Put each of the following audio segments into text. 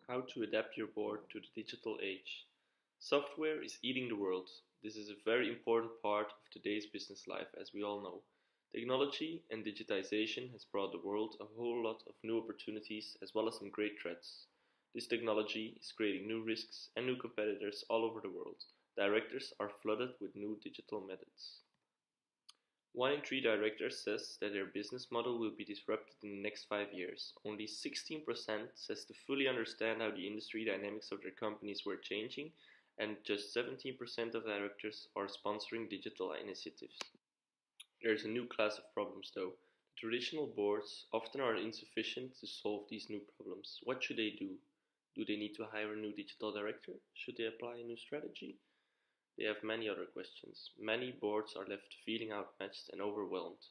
How to adapt your board to the digital age. Software is eating the world. This is a very important part of today's business life, as we all know. Technology and digitization has brought the world a whole lot of new opportunities as well as some great threats. This technology is creating new risks and new competitors all over the world. Directors are flooded with new digital methods. 1 in 3 directors says that their business model will be disrupted in the next 5 years. Only 16% says to fully understand how the industry dynamics of their companies were changing, and just 17% of directors are sponsoring digital initiatives. There is a new class of problems though. The traditional boards often are insufficient to solve these new problems. What should they do? Do they need to hire a new digital director? Should they apply a new strategy? They have many other questions. Many boards are left feeling outmatched and overwhelmed.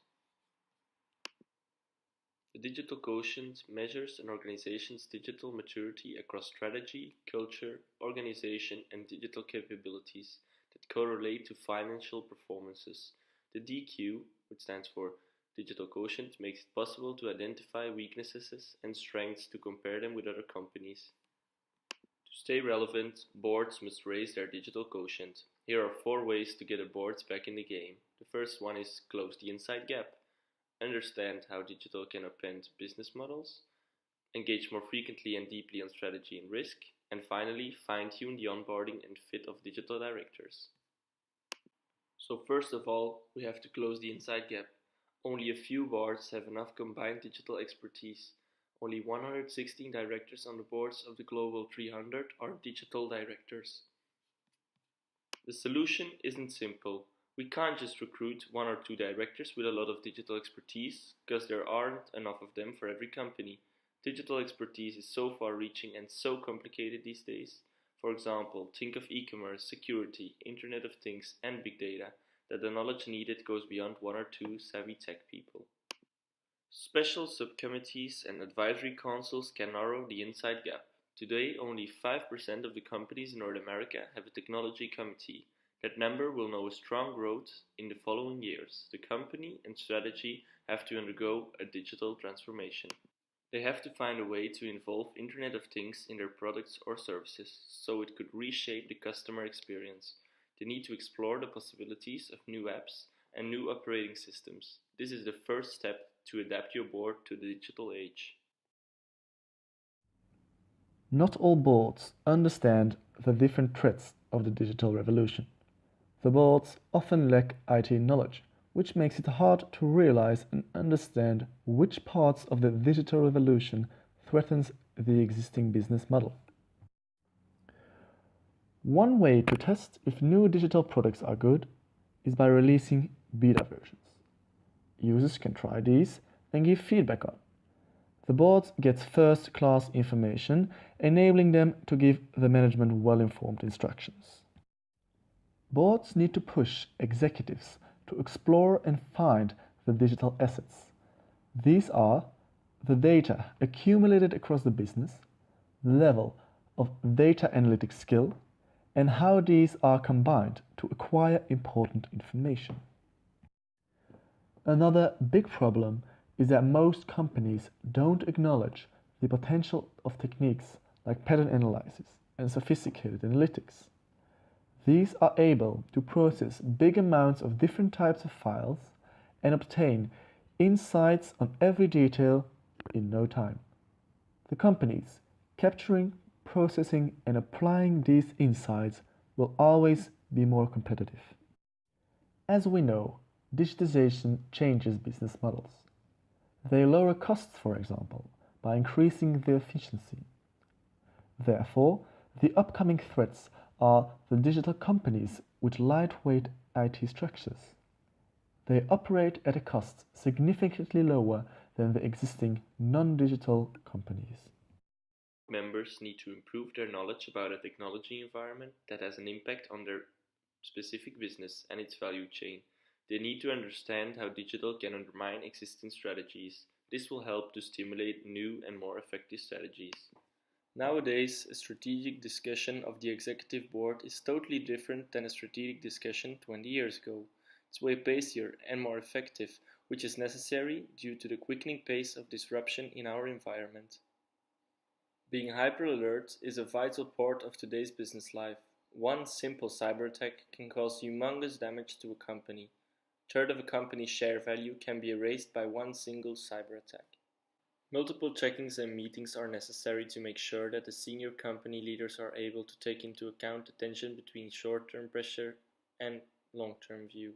The digital quotient measures an organization's digital maturity across strategy, culture, organization, and digital capabilities that correlate to financial performances. The DQ, which stands for digital quotient, makes it possible to identify weaknesses and strengths to compare them with other companies. To stay relevant, boards must raise their digital quotient. Here are 4 ways to get a board back in the game. The first one is close the inside gap. Understand how digital can upend business models. Engage more frequently and deeply on strategy and risk. And finally, fine-tune the onboarding and fit of digital directors. So first of all, we have to close the inside gap. Only a few boards have enough combined digital expertise. Only 116 directors on the boards of the Global 300 are digital directors. The solution isn't simple. We can't just recruit 1 or 2 directors with a lot of digital expertise, because there aren't enough of them for every company. Digital expertise is so far-reaching and so complicated these days. For example, think of e-commerce, security, Internet of Things, and big data, that the knowledge needed goes beyond 1 or 2 savvy tech people. Special subcommittees and advisory councils can narrow the inside gap. Today, only 5% of the companies in North America have a technology committee. That number will know a strong growth in the following years. The company and strategy have to undergo a digital transformation. They have to find a way to involve Internet of Things in their products or services, so it could reshape the customer experience. They need to explore the possibilities of new apps and new operating systems. This is the first step to adapt your board to the digital age. Not all boards understand the different threats of the digital revolution. The boards often lack IT knowledge, which makes it hard to realize and understand which parts of the digital revolution threatens the existing business model. One way to test if new digital products are good is by releasing beta versions. Users can try these and give feedback on. The board gets first-class information, enabling them to give the management well-informed instructions. Boards need to push executives to explore and find the digital assets. These are the data accumulated across the business, the level of data analytics skill, and how these are combined to acquire important information. Another big problem is that most companies don't acknowledge the potential of techniques like pattern analysis and sophisticated analytics. These are able to process big amounts of different types of files and obtain insights on every detail in no time. The companies capturing, processing, and applying these insights will always be more competitive. As we know, digitization changes business models. They lower costs, for example, by increasing their efficiency. Therefore, the upcoming threats are the digital companies with lightweight IT structures. They operate at a cost significantly lower than the existing non-digital companies. Members need to improve their knowledge about a technology environment that has an impact on their specific business and its value chain. They need to understand how digital can undermine existing strategies. This will help to stimulate new and more effective strategies. Nowadays, a strategic discussion of the executive board is totally different than a strategic discussion 20 years ago. It's way pacier and more effective, which is necessary due to the quickening pace of disruption in our environment. Being hyper-alert is a vital part of today's business life. One simple cyber attack can cause humongous damage to a company. A third of a company's share value can be erased by one single cyber attack. Multiple checkings and meetings are necessary to make sure that the senior company leaders are able to take into account the tension between short-term pressure and long-term view.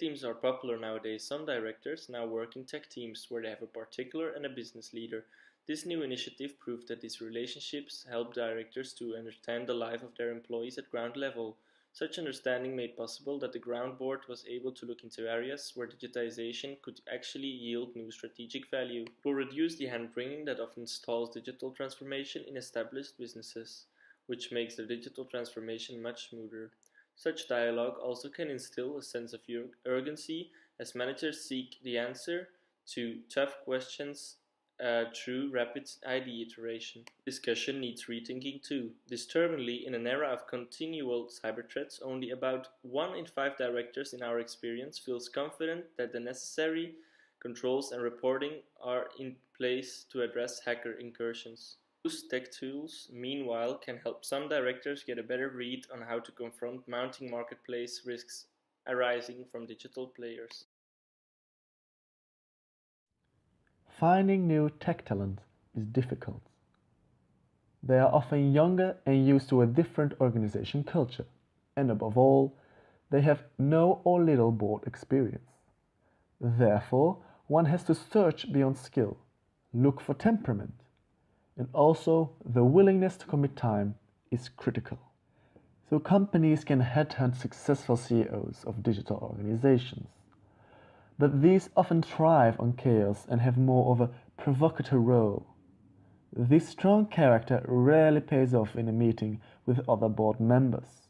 Teams are popular nowadays. Some directors now work in tech teams where they have a particular and a business leader. This new initiative proved that these relationships help directors to understand the life of their employees at ground level. Such understanding made possible that the ground board was able to look into areas where digitization could actually yield new strategic value. It will reduce the hand-wringing that often stalls digital transformation in established businesses, which makes the digital transformation much smoother. Such dialogue also can instill a sense of urgency as managers seek the answer to tough questions through rapid idea iteration. Discussion needs rethinking too. Disturbingly, in an era of continual cyber threats, only about 1 in 5 directors in our experience feels confident that the necessary controls and reporting are in place to address hacker incursions. Those tech tools, meanwhile, can help some directors get a better read on how to confront mounting marketplace risks arising from digital players. Finding new tech talent is difficult. They are often younger and used to a different organization culture, and above all, they have no or little board experience. Therefore, one has to search beyond skill, look for temperament, and also the willingness to commit time is critical. So companies can headhunt successful CEOs of digital organizations. But these often thrive on chaos and have more of a provocateur role. This strong character rarely pays off in a meeting with other board members.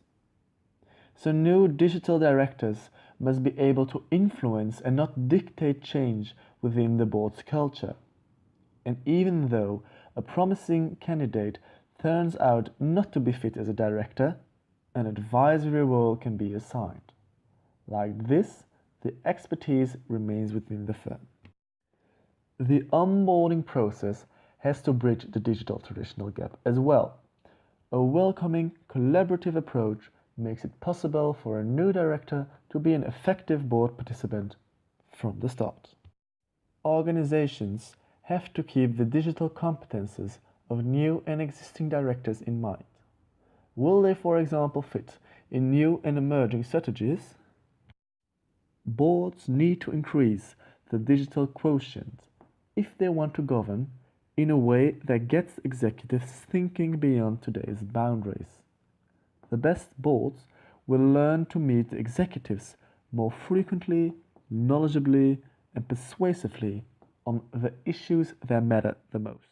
So new digital directors must be able to influence and not dictate change within the board's culture. And even though a promising candidate turns out not to be fit as a director, an advisory role can be assigned. Like this, the expertise remains within the firm. The onboarding process has to bridge the digital traditional gap as well. A welcoming, collaborative approach makes it possible for a new director to be an effective board participant from the start. Organizations have to keep the digital competences of new and existing directors in mind. Will they, for example, fit in new and emerging strategies? Boards need to increase the digital quotient if they want to govern in a way that gets executives thinking beyond today's boundaries. The best boards will learn to meet the executives more frequently, knowledgeably, and persuasively on the issues that matter the most.